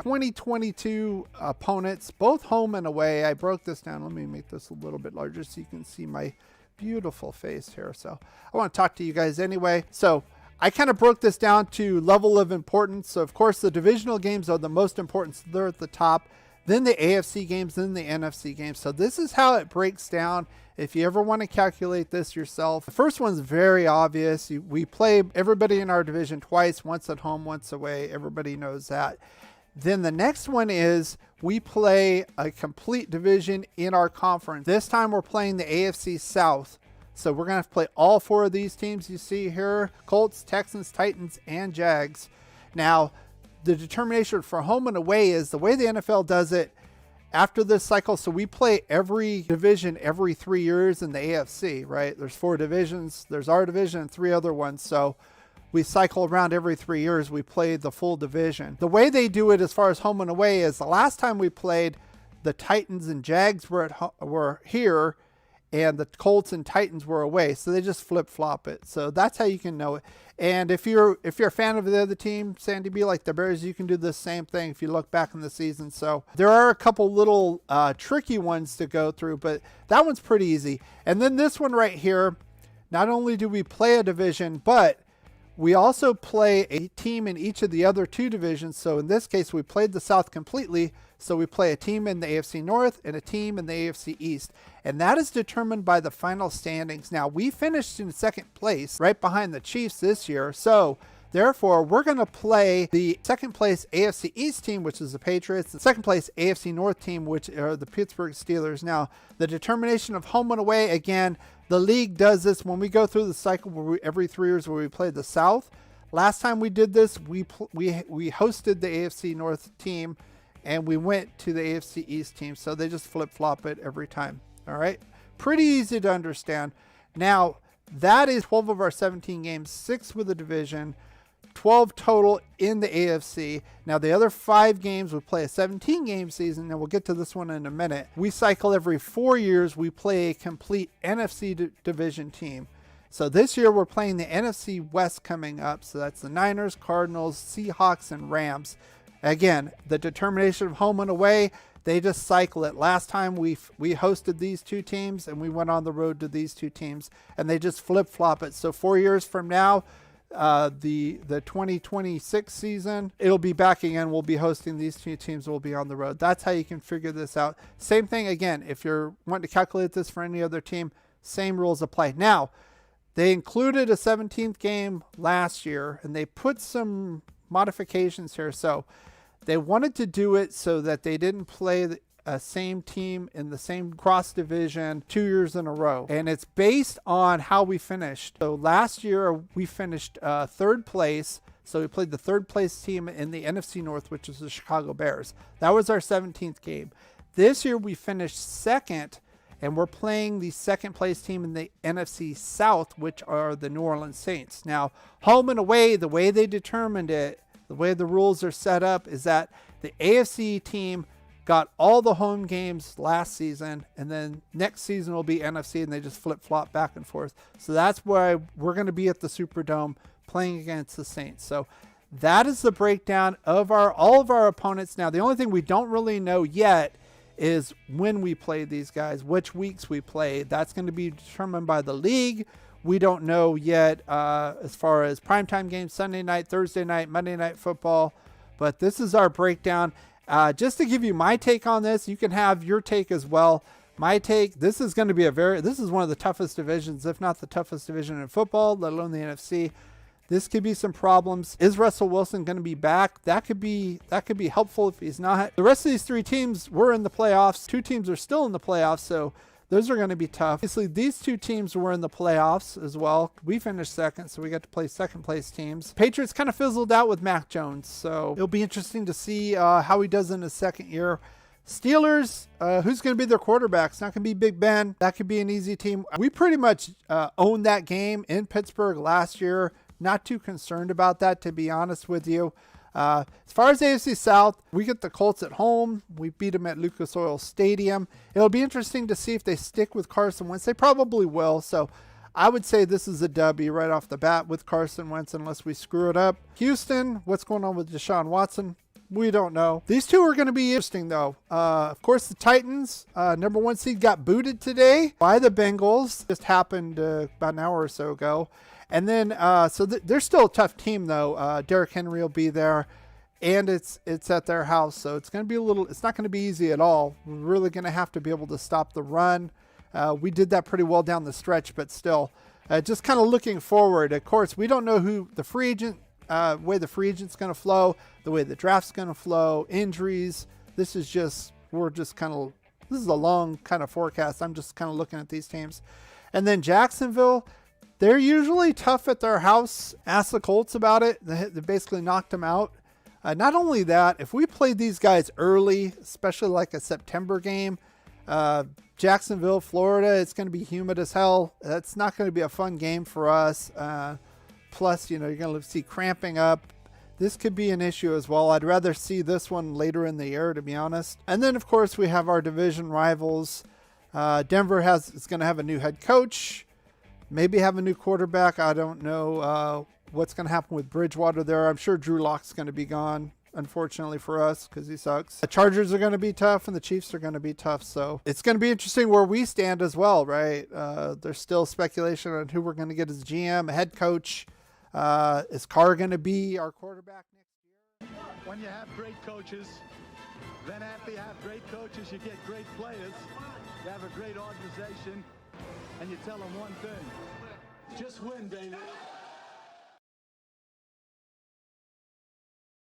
2022 opponents, both home and away. I broke this down. Let me make this a little bit larger so you can see my beautiful face here. So I want to talk to you guys anyway. So I kind of broke this down to level of importance. So of course the divisional games are the most important. So they're at the top. Then the AFC games, then the NFC games. So this is how it breaks down. If you ever want to calculate this yourself, the first one's very obvious. We play everybody in our division twice, once at home, once away. Everybody knows that. Then the next one is we play a complete division in our conference. This time we're playing the AFC South. So we're going to have to play all four of these teams you see here: Colts, Texans, Titans, and Jags. Now, the determination for home and away is the way the NFL does it after this cycle. So we play every division every 3 years in the AFC, right? There's 4 divisions. There's our division and 3 other ones. So we cycle around every 3 years. We play the full division. The way they do it as far as home and away is the last time we played, the Titans and Jags were here, and the Colts and Titans were away. So they just flip-flop it. So that's how you can know it. And if you're a fan of the other team, Sandy B, like the Bears, you can do the same thing if you look back in the season. So there are a couple little tricky ones to go through, but that one's pretty easy. And then this one right here, not only do we play a division, but we also play a team in each of the other 2 divisions. So in this case, we played the South completely. So we play a team in the AFC North and a team in the AFC East. And that is determined by the final standings. Now, we finished in second place, right behind the Chiefs this year. So therefore, we're going to play the second place AFC East team, which is the Patriots, the second place AFC North team, which are the Pittsburgh Steelers. Now, the determination of home and away, again, the league does this when we go through the cycle where every 3 years where we play the South. Last time we did this, we hosted the AFC North team, and we went to the AFC East team. So they just flip-flop it every time. All right. Pretty easy to understand. Now, that is 12 of our 17 games, 6 with the division, 12 total in the AFC. Now, the other 5 games, we play a 17-game season, and we'll get to this one in a minute. We cycle every 4 years. We play a complete NFC division team. So this year, we're playing the NFC West coming up. So that's the Niners, Cardinals, Seahawks, and Rams. Again, the determination of home and away, they just cycle it. Last time we hosted these 2 teams, and we went on the road to these 2 teams, and they just flip-flop it. So 4 years from now, the 2026 season, it'll be back again. We'll be hosting these 2 teams. We'll be on the road. That's how you can figure this out. Same thing again. If you're wanting to calculate this for any other team, same rules apply. Now, they included a 17th game last year, and they put some modifications here. So they wanted to do it so that they didn't play the same team in the same cross division 2 years in a row. And it's based on how we finished. So last year we finished 3rd place. So we played the 3rd place team in the NFC North, which is the Chicago Bears. That was our 17th game. This year we finished 2nd, and we're playing the 2nd place team in the NFC South, which are the New Orleans Saints. Now, home and away, the way they determined it, the way the rules are set up, is that the AFC team got all the home games last season, and then next season will be NFC, and they just flip-flop back and forth. So that's why we're going to be at the Superdome playing against the Saints. So that is the breakdown of all of our opponents. Now, the only thing we don't really know yet is when we play these guys, which weeks we play. That's going to be determined by the league. We don't know yet as far as primetime games, Sunday night, Thursday night, Monday Night Football. But this is our breakdown. Just to give you my take on this, you can have your take as well. My take, this is going to be this is one of the toughest divisions, if not the toughest division in football, let alone the NFC. This could be some problems. Is Russell Wilson going to be back? That could be helpful if he's not. The rest of these 3 teams were in the playoffs. 2 teams are still in the playoffs, so those are going to be tough. Obviously, these 2 teams were in the playoffs as well. We finished 2nd, so we got to play 2nd place teams. Patriots kind of fizzled out with Mac Jones, so it'll be interesting to see how he does in his 2nd year. Steelers, who's going to be their quarterback? It's not going to be Big Ben. That could be an easy team. We pretty much owned that game in Pittsburgh last year. Not too concerned about that, to be honest with you. As far as AFC South, we get the Colts at home. We beat them at Lucas Oil Stadium. It'll be interesting to see if they stick with Carson Wentz. They probably will. So I would say this is a W right off the bat with Carson Wentz unless we screw it up. Houston, what's going on with Deshaun Watson? We don't know. These two are going to be interesting, though. Of course, the Titans, number 1 seed, got booted today by the Bengals. Just happened about an hour or so ago. And then, they're still a tough team, though. Derrick Henry will be there, and it's at their house, so it's going to be it's not going to be easy at all. We're really going to have to be able to stop the run. We did that pretty well down the stretch, but still, just kind of looking forward. Of course, we don't know who the free agent. Way the free agent's going to flow, the way the draft's going to flow, injuries. This is a long kind of forecast. I'm just kind of looking at these teams. And then Jacksonville, they're usually tough at their house. Ask the Colts about it. They basically knocked them out. Not only that, if we played these guys early, especially like a September game, Jacksonville, Florida, it's going to be humid as hell. That's not going to be a fun game for us. Plus, you're going to see cramping up. This could be an issue as well. I'd rather see this one later in the year, to be honest. And then, of course, we have our division rivals. Denver is going to have a new head coach, maybe have a new quarterback. I don't know what's going to happen with Bridgewater there. I'm sure Drew Lock's going to be gone, unfortunately for us, because he sucks. The Chargers are going to be tough, and the Chiefs are going to be tough. So it's going to be interesting where we stand as well, right? There's still speculation on who we're going to get as GM, head coach. Is Carr going to be our quarterback next year? When you have great coaches, then after you have great coaches, you get great players. You have a great organization, and you tell them one thing: just win, baby.